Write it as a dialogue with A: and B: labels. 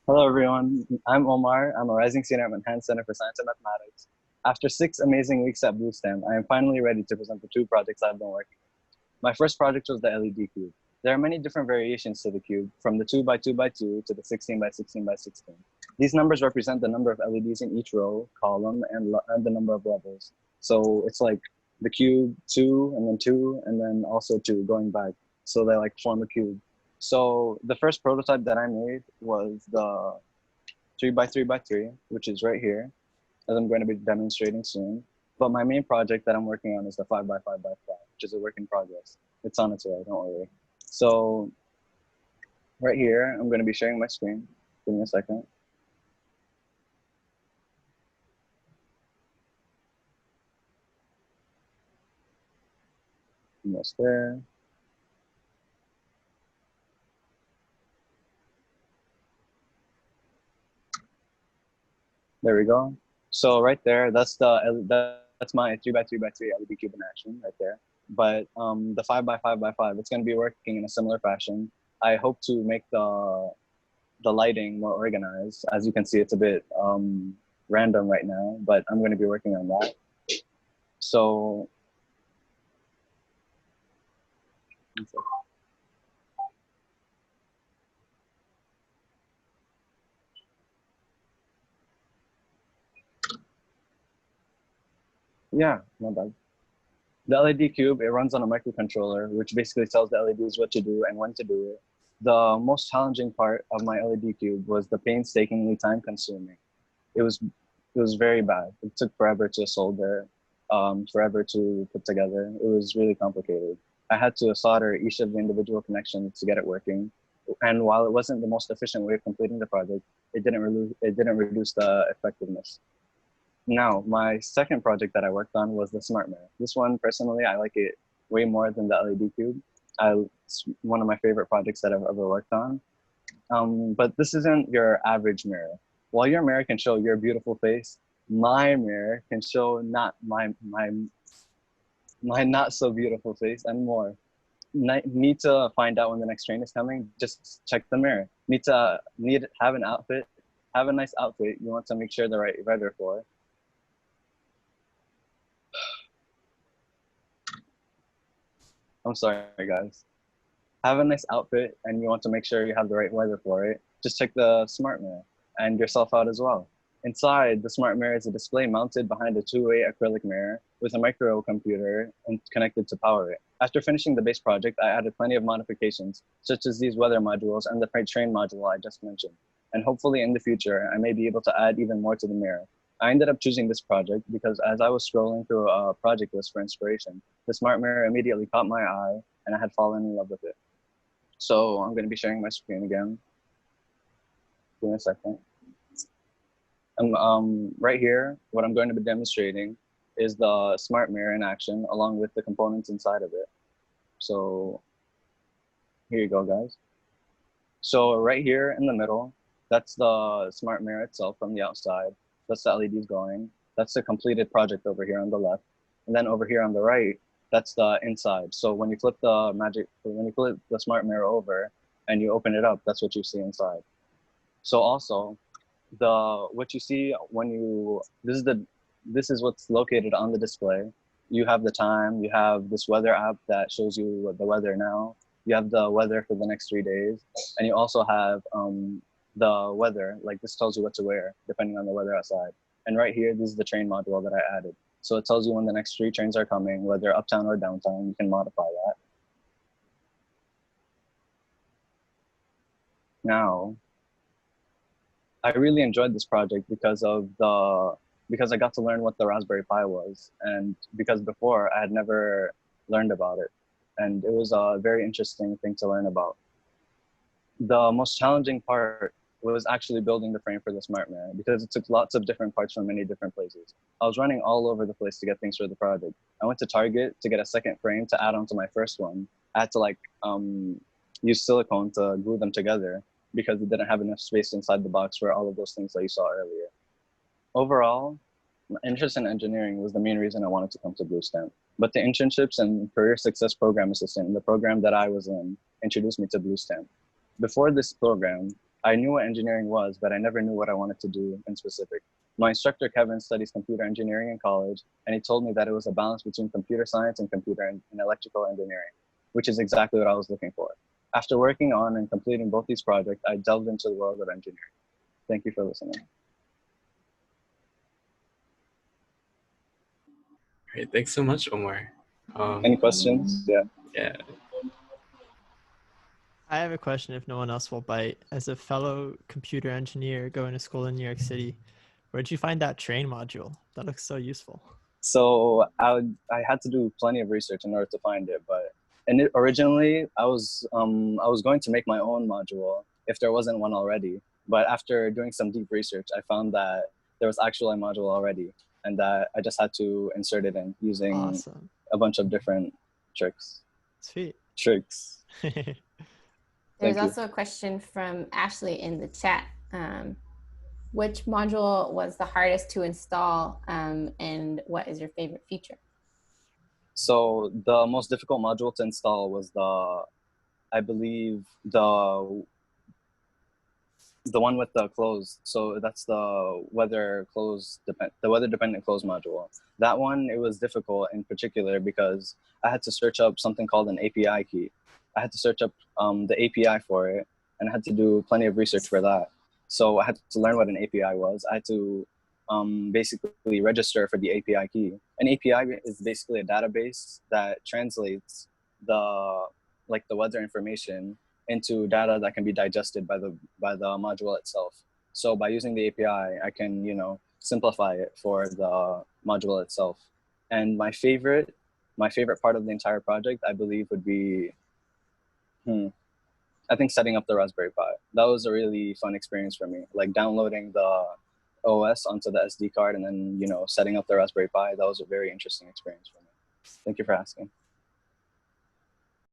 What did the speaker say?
A: Hello, everyone. I'm Omar. I'm a rising senior at Manhattan Center for Science and Mathematics. After 6 amazing weeks at BlueStem, I am finally ready to present the two projects I've been working on. My first project was the LED cube. There are many different variations to the cube, from the 2 by 2 by 2 to the 16 by 16 by 16. These numbers represent the number of LEDs in each row, column, and the number of levels. So it's like the cube, 2, and then also 2 going back. So they like form a cube. So the first prototype that I made was the 3 by 3 by 3, which is right here, as I'm going to be demonstrating soon. But my main project that I'm working on is the 5 by 5 by 5, which is a work in progress. It's on its way, don't worry. So right here, I'm going to be sharing my screen. Give me a second. Almost there. There we go. So right there, that's my 3 by 3 by 3 LED cube in action right there. But the 5 by 5 by 5, it's going to be working in a similar fashion. I hope to make the lighting more organized. As you can see, it's a bit random right now, but I'm going to be working on that. So yeah, not bad. The LED cube, it runs on a microcontroller, which basically tells the LEDs what to do and when to do it. The most challenging part of my LED cube was the painstakingly time consuming. It was very bad. It took forever to solder, forever to put together. It was really complicated. I had to solder each of the individual connections to get it working. And while it wasn't the most efficient way of completing the project, it didn't reduce the effectiveness. Now, my second project that I worked on was the smart mirror. This one, personally, I like it way more than the LED cube. It's one of my favorite projects that I've ever worked on. But this isn't your average mirror. While your mirror can show your beautiful face, my mirror can show not my not so beautiful face and more. Need to find out when the next train is coming? Just check the mirror. Need have an outfit, have a nice outfit. You want to make sure the right weather for. I'm sorry, guys. Have a nice outfit and you want to make sure you have the right weather for it, just check the smart mirror and yourself out as well. Inside, the smart mirror is a display mounted behind a two-way acrylic mirror with a microcomputer and connected to power it. After finishing the base project, I added plenty of modifications, such as these weather modules and the train module I just mentioned. And hopefully in the future, I may be able to add even more to the mirror. I ended up choosing this project because as I was scrolling through a project list for inspiration, the smart mirror immediately caught my eye and I had fallen in love with it. So I'm going to be sharing my screen again. Give me a second. Right here, what I'm going to be demonstrating is the smart mirror in action along with the components inside of it. So here you go, guys. So right here in the middle, that's the smart mirror itself from the outside. That's the LEDs going. That's the completed project over here on the left. And then over here on the right, that's the inside. So when you flip the smart mirror over and you open it up, that's what you see inside. So also, what you see when you this is what's located on the display. You have the time. You have this weather app that shows you the weather now. You have the weather for the next 3 days, and you also have the weather. Like this tells you what to wear depending on the weather outside. And right here, this is the train module that I added. So it tells you when the next 3 trains are coming, whether uptown or downtown. You can modify that. Now, I really enjoyed this project because I got to learn what the Raspberry Pi was, and because before I had never learned about it, and it was a very interesting thing to learn about. The most challenging part was actually building the frame for the smart mirror because it took lots of different parts from many different places. I was running all over the place to get things for the project. I went to Target to get a second frame to add on to my first one. I had to use silicone to glue them together because it didn't have enough space inside the box for all of those things that you saw earlier. Overall, my interest in engineering was the main reason I wanted to come to BlueStem. But the internships and career success program assistant, the program that I was in, introduced me to BlueStem. Before this program, I knew what engineering was, but I never knew what I wanted to do in specific. My instructor, Kevin, studies computer engineering in college, and he told me that it was a balance between computer science and computer and electrical engineering, which is exactly what I was looking for. After working on and completing both these projects, I delved into the world of engineering. Thank you for listening.
B: All right, thanks so much, Omar.
A: Any questions? Yeah.
B: Yeah.
C: I have a question if no one else will bite. As a fellow computer engineer going to school in New York City, where'd you find that train module? That looks so useful.
A: So I had to do plenty of research in order to find it, but originally I was going to make my own module if there wasn't one already. But after doing some deep research, I found that there was actually a module already, and that I just had to insert it in using
C: Awesome.
A: a bunch of different tricks.
C: Sweet.
A: Tricks.
D: There's
A: you.
D: also a question from Ashley in the chat. Which module was the hardest to install, and what is your favorite feature?
A: So the most difficult module to install was I believe the one with the closed. So that's the weather dependent close module. That one, it was difficult in particular because I had to search up something called an API key. I had to search up the API for it, and I had to do plenty of research for that. So I had to learn what an API was. I had to basically register for the API key. An API is basically a database that translates the weather information into data that can be digested by the module itself. So by using the API, I can simplify it for the module itself. And my favorite part of the entire project, I believe, would be I think setting up the Raspberry Pi. That was a really fun experience for me. Like downloading the OS onto the SD card and then setting up the Raspberry Pi. That was a very interesting experience for me. Thank you for asking.